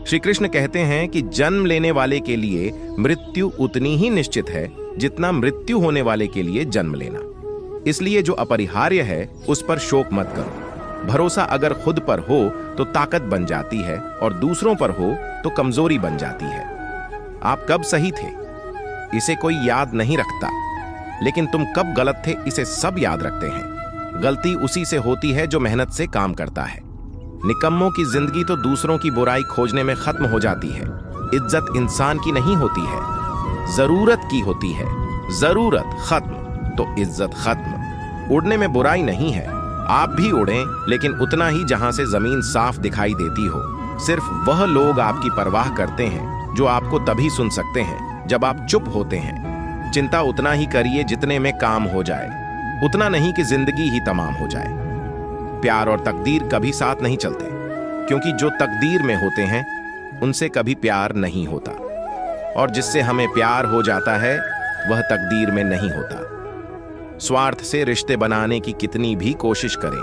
श्री कृष्ण कहते हैं कि जन्म लेने वाले के लिए मृत्यु उतनी ही निश्चित है जितना मृत्यु होने वाले के लिए जन्म लेना। इसलिए जो अपरिहार्य है उस पर शोक मत करो। भरोसा अगर खुद पर हो तो ताकत बन जाती है और दूसरों पर हो तो कमजोरी बन जाती है। आप कब सही थे इसे कोई याद नहीं रखता, लेकिन तुम कब गलत थे इसे सब याद रखते हैं। गलती उसी से होती है जो मेहनत से काम करता है। निकम्मों की जिंदगी तो दूसरों की बुराई खोजने में खत्म हो जाती है। इज्जत इंसान की नहीं होती है, जरूरत की होती है। जरूरत खत्म तो इज्जत खत्म। उड़ने में बुराई नहीं है, आप भी उड़ें, लेकिन उतना ही जहां से जमीन साफ दिखाई देती हो। सिर्फ वह लोग आपकी परवाह करते हैं जो आपको तभी सुन सकते हैं जब आप चुप होते हैं। चिंता उतना ही करिए जितने में काम हो जाए, उतना नहीं कि जिंदगी ही तमाम हो जाए। प्यार और तकदीर कभी साथ नहीं चलते, क्योंकि जो तकदीर में होते हैं उनसे कभी प्यार नहीं होता, और जिससे हमें प्यार हो जाता है वह तकदीर में नहीं होता। स्वार्थ से रिश्ते बनाने की कितनी भी कोशिश करें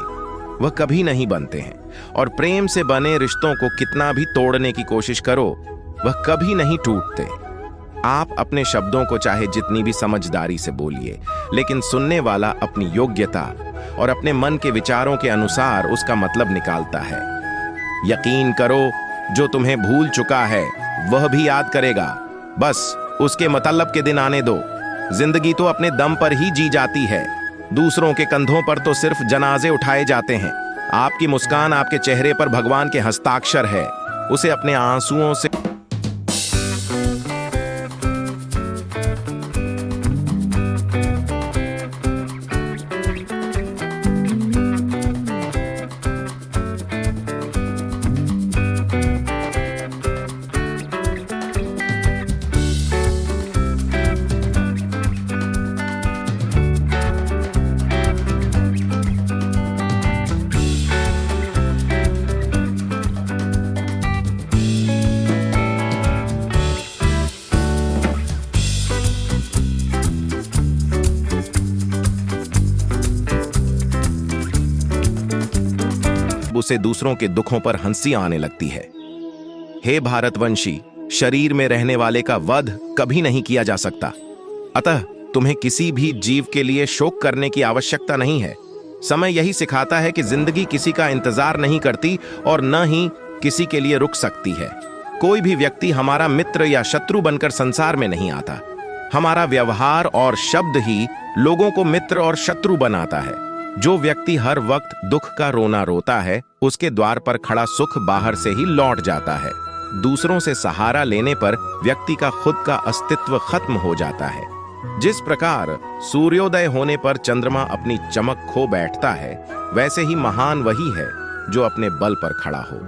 वह कभी नहीं बनते हैं, और प्रेम से बने रिश्तों को कितना भी तोड़ने की कोशिश करो वह कभी नहीं टूटते। आप अपने शब्दों को चाहे जितनी भी समझदारी से बोलिए, लेकिन सुनने वाला अपनी योग्यता और अपने मन के विचारों के अनुसार उसका मतलब निकालता है। यकीन करो, जो तुम्हें भूल चुका है वह भी याद करेगा। बस उसके मतलब के दिन आने दो। जिंदगी तो अपने दम पर ही जी जाती है, दूसरों के कंधों पर तो सिर्फ जनाजे उठाए जाते हैं। आपकी मुस्कान आपके चेहरे पर भगवान के हस्ताक्षर है, उसे अपने आंसुओं से उसे दूसरों के दुखों पर हंसी आने लगती है। हे भारतवंशी, शरीर में रहने वाले का वध कभी नहीं किया जा सकता, अतः तुम्हें किसी भी जीव के लिए शोक करने की आवश्यकता नहीं है। समय यही सिखाता है कि जिंदगी किसी का इंतजार नहीं करती और न ही किसी के लिए रुक सकती है। कोई भी व्यक्ति हमारा मित्र या शत्रु बनकर संसार में नहीं आता। हमारा व्यवहार और शब्द ही लोगों को मित्र और शत्रु बनाता है। जो व्यक्ति हर वक्त दुख का रोना रोता है, उसके द्वार पर खड़ा सुख बाहर से ही लौट जाता है। दूसरों से सहारा लेने पर व्यक्ति का खुद का अस्तित्व खत्म हो जाता है। जिस प्रकार सूर्योदय होने पर चंद्रमा अपनी चमक खो बैठता है, वैसे ही महान वही है जो अपने बल पर खड़ा हो।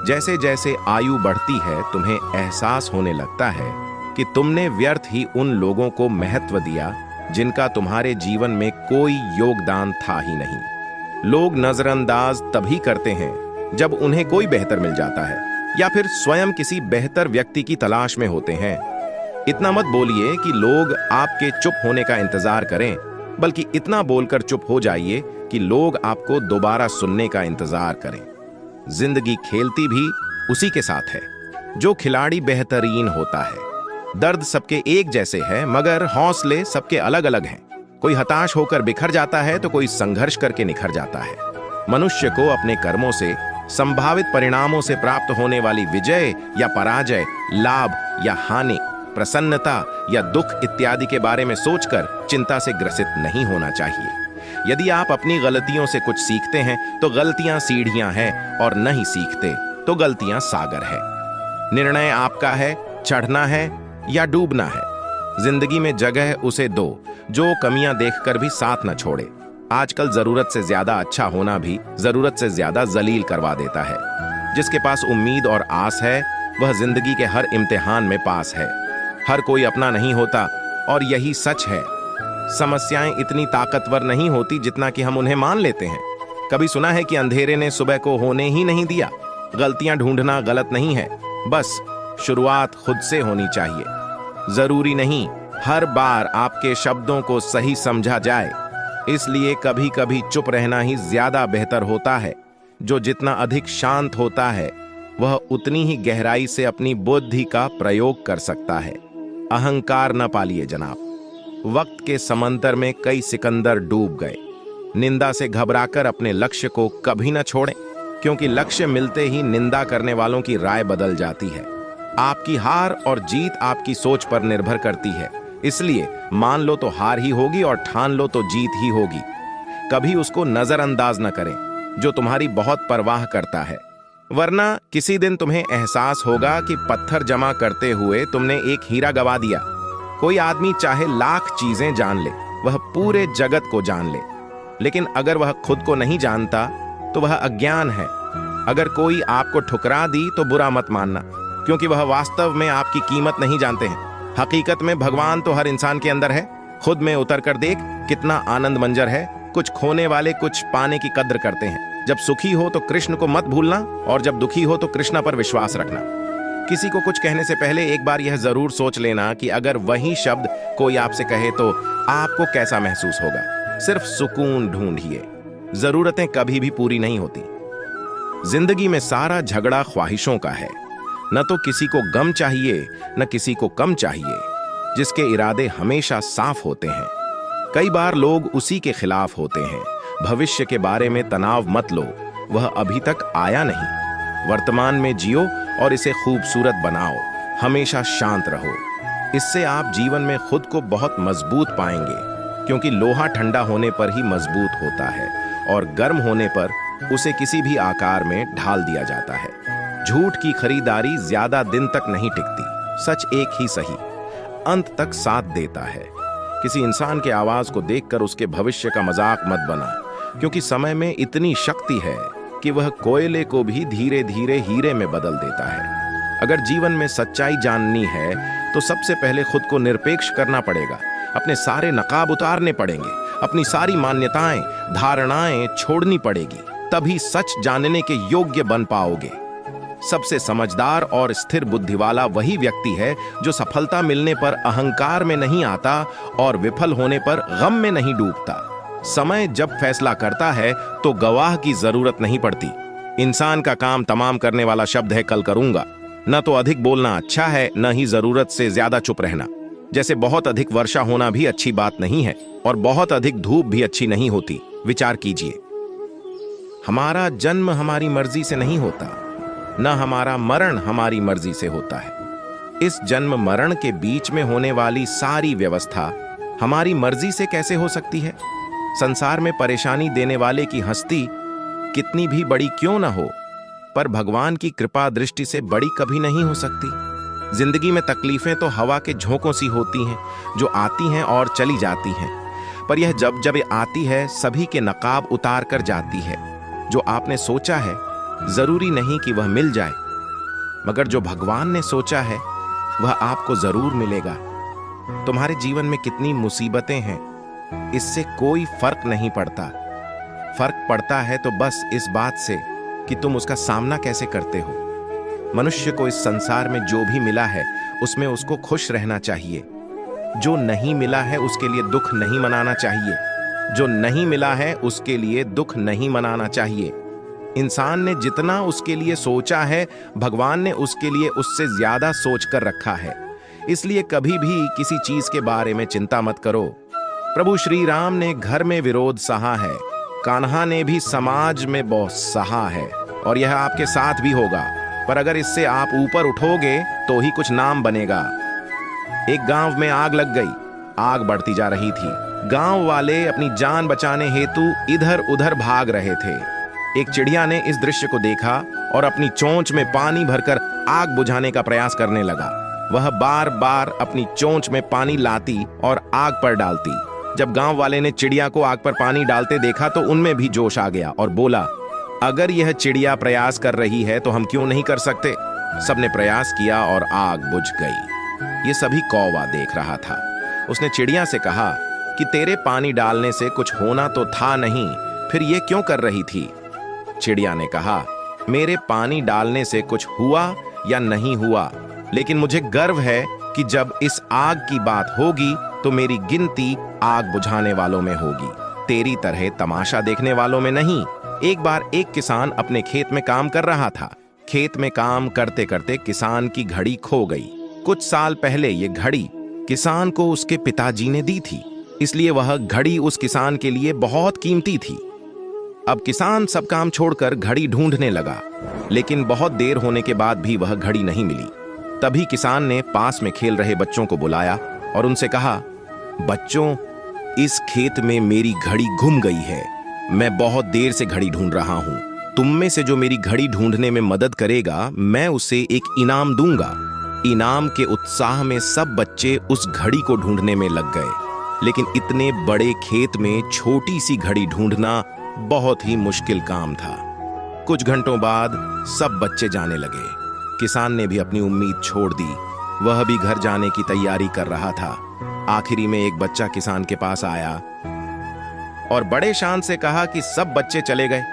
जैसे जैसे आयु बढ़ती है, तुम्हें एहसास होने लगता है कि तुमने व्यर्थ ही उन लोगों को महत्व दिया जिनका तुम्हारे जीवन में कोई योगदान था ही नहीं। लोग नजरअंदाज तभी करते हैं जब उन्हें कोई बेहतर मिल जाता है, या फिर स्वयं किसी बेहतर व्यक्ति की तलाश में होते हैं। इतना मत बोलिए कि लोग आपके चुप होने का इंतजार करें, बल्कि इतना बोलकर चुप हो जाइए कि लोग आपको दोबारा सुनने का इंतजार करें। जिंदगी खेलती भी उसी के साथ है जो खिलाड़ी बेहतरीन होता है। दर्द सबके एक जैसे है, मगर हौसले सबके अलग अलग हैं। कोई हताश होकर बिखर जाता है तो कोई संघर्ष करके निखर जाता है। मनुष्य को अपने कर्मों से संभावित परिणामों से प्राप्त होने वाली विजय या पराजय, लाभ या हानि, प्रसन्नता या दुख इत्यादि के बारे में सोचकर चिंता से ग्रसित नहीं होना चाहिए। यदि आप अपनी गलतियों से कुछ सीखते हैं तो गलतियां सीढ़ियां हैं, और नहीं सीखते तो गलतियां सागर है। निर्णय आपका है, चढ़ना है या डूबना है। जिंदगी में जगह उसे दो जो कमियां देखकर भी साथ न छोड़े। आजकल जरूरत से ज्यादा अच्छा होना भी जरूरत से ज्यादा जलील करवा देता है। जिसके पास उम्मीद और आस है वह जिंदगी के हर इम्तिहान में पास है। हर कोई अपना नहीं होता, और यही सच है। समस्याएं इतनी ताकतवर नहीं होती जितना कि हम उन्हें मान लेते हैं। कभी सुना है कि अंधेरे ने सुबह को होने ही नहीं दिया। गलतियां ढूंढना गलत नहीं है, बस शुरुआत खुद से होनी चाहिए। जरूरी नहीं हर बार आपके शब्दों को सही समझा जाए, इसलिए कभी कभी चुप रहना ही ज्यादा बेहतर होता है। जो जितना अधिक शांत होता है वह उतनी ही गहराई से अपनी बुद्धि का प्रयोग कर सकता है। अहंकार न पालिए जनाब। वक्त के समंदर में कई सिकंदर डूब गए। निंदा से घबराकर अपने लक्ष्य को कभी न छोड़ें, क्योंकि लक्ष्य मिलते ही निंदा करने वालों की राय बदल जाती है। आपकी हार और जीत आपकी सोच पर निर्भर करती है, इसलिए मान लो तो हार ही होगी और ठान लो तो जीत ही होगी। कभी उसको नजरअंदाज न करें जो तुम्हारी बहुत परवाह करता है, वरना किसी दिन तुम्हें एहसास होगा कि पत्थर जमा करते हुए तुमने एक हीरा गवा दिया। कोई आदमी चाहे लाख चीजें जान ले, वह पूरे जगत को जान ले, लेकिन अगर वह खुद को नहीं जानता तो वह अज्ञान है। अगर कोई आपको ठुकरा दी तो बुरा मत मानना, क्योंकि वह वास्तव में आपकी कीमत नहीं जानते हैं। हकीकत में भगवान तो हर इंसान के अंदर है। खुद में उतर कर देख कितना आनंद मंजर है। कुछ खोने वाले कुछ पाने की कद्र करते हैं। जब सुखी हो तो कृष्ण को मत भूलना, और जब दुखी हो तो कृष्ण पर विश्वास रखना। किसी को कुछ कहने से पहले एक बार यह जरूर सोच लेना कि अगर वही शब्द कोई आपसे कहे तो आपको कैसा महसूस होगा। सिर्फ सुकून ढूंढिए। जरूरतें कभी भी पूरी नहीं होती। जिंदगी में सारा झगड़ा ख्वाहिशों का है। न तो किसी को गम चाहिए न किसी को कम चाहिए। जिसके इरादे हमेशा साफ होते हैं, कई बार लोग उसी के खिलाफ होते हैं। भविष्य के बारे में तनाव मत लो, वह अभी तक आया नहीं। वर्तमान में जियो और इसे खूबसूरत बनाओ। हमेशा शांत रहो। इससे आप जीवन में खुद को बहुत मजबूत पाएंगे, क्योंकि लोहा ठंडा होने पर ही मजबूत होता है और गर्म होने पर उसे किसी भी आकार में ढाल दिया जाता है। झूठ की खरीदारी ज्यादा दिन तक नहीं टिकती। सच एक ही सही अंत तक साथ देता है। किसी इंसान के आवाज को देखकर उसके भविष्य का मजाक मत बना, क्योंकि समय में इतनी शक्ति है कि वह कोयले को भी धीरे धीरे हीरे में बदल देता है। अगर जीवन में सच्चाई जाननी है तो सबसे पहले खुद को निरपेक्ष करना पड़ेगा। अपने सारे नकाब उतारने पड़ेंगे। अपनी सारी मान्यताएं धारणाएं छोड़नी पड़ेगी, तभी सच जानने के योग्य बन पाओगे। सबसे समझदार और स्थिर बुद्धि वाला वही व्यक्ति है जो सफलता मिलने पर अहंकार में नहीं आता और विफल होने पर गम में नहीं डूबता। समय जब फैसला करता है तो गवाह की जरूरत नहीं पड़ती। इंसान का काम तमाम करने वाला शब्द है कल करूंगा। न तो अधिक बोलना अच्छा है, न ही जरूरत से ज्यादा चुप रहना। जैसे बहुत अधिक वर्षा होना भी अच्छी बात नहीं है और बहुत अधिक धूप भी अच्छी नहीं होती। विचार कीजिए, हमारा जन्म हमारी मर्जी से नहीं होता, न हमारा मरण हमारी मर्जी से होता है। इस जन्म मरण के बीच में होने वाली सारी व्यवस्था हमारी मर्जी से कैसे हो सकती है? संसार में परेशानी देने वाले की हस्ती कितनी भी बड़ी क्यों ना हो, पर भगवान की कृपा दृष्टि से बड़ी कभी नहीं हो सकती। जिंदगी में तकलीफें तो हवा के झोंकों सी होती हैं, जो आती हैं और चली जाती हैं, पर यह जब जब आती है सभी के नकाब उतार कर जाती है। जो आपने सोचा है जरूरी नहीं कि वह मिल जाए, मगर जो भगवान ने सोचा है वह आपको जरूर मिलेगा। तुम्हारे जीवन में कितनी मुसीबतें हैं, इससे कोई फर्क नहीं पड़ता। फर्क पड़ता है तो बस इस बात से कि तुम उसका सामना कैसे करते हो। मनुष्य को इस संसार में जो भी मिला है उसमें उसको खुश रहना चाहिए। जो नहीं मिला है उसके लिए दुख नहीं मनाना चाहिए। जो नहीं मिला है उसके लिए दुख नहीं मनाना चाहिए। इंसान ने जितना उसके लिए सोचा है, भगवान ने उसके लिए उससे ज्यादा सोच कर रखा है। इसलिए कभी भी किसी चीज के बारे में चिंता मत करो। प्रभु श्री राम ने घर में विरोध सहा है, कान्हा ने भी समाज में बहुत सहा है, और यह आपके साथ भी होगा। पर अगर इससे आप ऊपर उठोगे तो ही कुछ नाम बनेगा। एक गांव में आग लग गई। आग बढ़ती जा रही थी। गांव वाले अपनी जान बचाने हेतु इधर उधर भाग रहे थे। एक चिड़िया ने इस दृश्य को देखा और अपनी चोंच में पानी भरकर आग बुझाने का प्रयास करने लगा। वह बार बार अपनी चोंच में पानी लाती और आग पर डालती। जब गांव वाले ने चिड़िया को आग पर पानी डालते देखा तो उनमें भी जोश आ गया और बोला, अगर यह चिड़िया प्रयास कर रही है तो हम क्यों नहीं कर सकते। सबने प्रयास किया और आग बुझ गई। ये सभी कौवा देख रहा था। उसने चिड़िया से कहा कि तेरे पानी डालने से कुछ होना तो था नहीं, फिर ये क्यों कर रही थी। चिड़िया ने कहा, मेरे पानी डालने से कुछ हुआ या नहीं हुआ, लेकिन मुझे गर्व है कि जब इस आग की बात होगी तो मेरी गिनती आग बुझाने वालों में होगी, तेरी तरह तमाशा देखने वालों में नहीं। एक बार एक किसान अपने खेत में काम कर रहा था। खेत में काम करते करते किसान की घड़ी खो गई। कुछ साल पहले ये घड़ी किसान को उसके पिताजी ने दी थी, इसलिए वह घड़ी उस किसान के लिए बहुत कीमती थी। अब किसान सब काम छोड़कर घड़ी ढूंढने लगा, लेकिन बहुत देर होने के बाद भी वह घड़ी नहीं मिली। तभी किसान ने पास में खेल रहे बच्चों को बुलाया और उनसे कहा, बच्चों, इस खेत में मेरी घड़ी गुम गई है। मैं बहुत देर से घड़ी ढूंढ रहा हूं। तुम में से जो मेरी घड़ी ढूंढने में मदद करेगा, मैं उसे एक इनाम दूंगा। इनाम के उत्साह में सब बच्चे उस घड़ी को ढूंढने में लग गए, लेकिन इतने बड़े खेत में छोटी सी घड़ी ढूंढना बहुत ही मुश्किल काम था। कुछ घंटों बाद सब बच्चे जाने लगे। किसान ने भी अपनी उम्मीद छोड़ दी। वह भी घर जाने की तैयारी कर रहा था। आखिरी में एक बच्चा किसान के पास आया और बड़े शान से कहा कि सब बच्चे चले गए,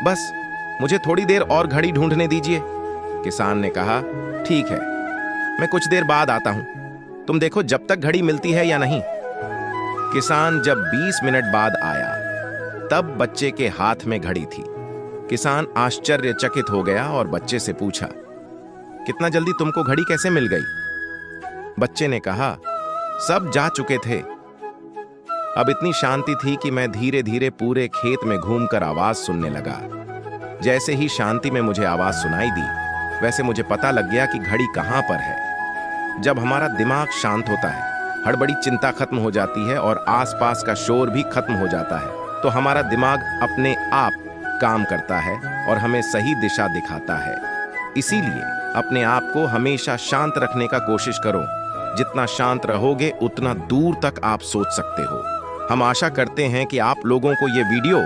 बस मुझे थोड़ी देर और घड़ी ढूंढने दीजिए। किसान ने कहा, ठीक है, मैं कुछ देर बाद आता हूं। तुम देखो जब तक घड़ी मिलती है या नहीं। किसान जब 20 मिनट बाद आया, तब बच्चे के हाथ में घड़ी थी। किसान आश्चर्यचकित हो गया और बच्चे से पूछा, कितना जल्दी तुमको घड़ी कैसे मिल गई? बच्चे ने कहा, सब जा चुके थे। अब इतनी शांति थी कि मैं धीरे धीरे पूरे खेत में घूमकर आवाज सुनने लगा। जैसे ही शांति में मुझे आवाज सुनाई दी, वैसे मुझे पता लग गया कि घड़ी कहां पर है। जब हमारा दिमाग शांत होता है, हड़बड़ी चिंता खत्म हो जाती है और आसपास का शोर भी खत्म हो जाता है, तो हमारा दिमाग अपने आप काम करता है और हमें सही दिशा दिखाता है। इसीलिए अपने आप को हमेशा शांत रखने का कोशिश करो। जितना शांत रहोगे, उतना दूर तक आप सोच सकते हो। हम आशा करते हैं कि आप लोगों को ये वीडियो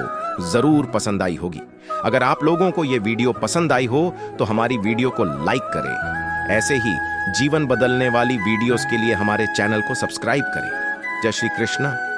जरूर पसंद आई होगी। अगर आप लोगों को ये वीडियो पसंद आई हो तो हमारी वीडियो को लाइक करें। ऐसे ही जीवन बदलने वाली वीडियोस के लिए हमारे चैनल को सब्सक्राइब करें। जय श्री कृष्ण।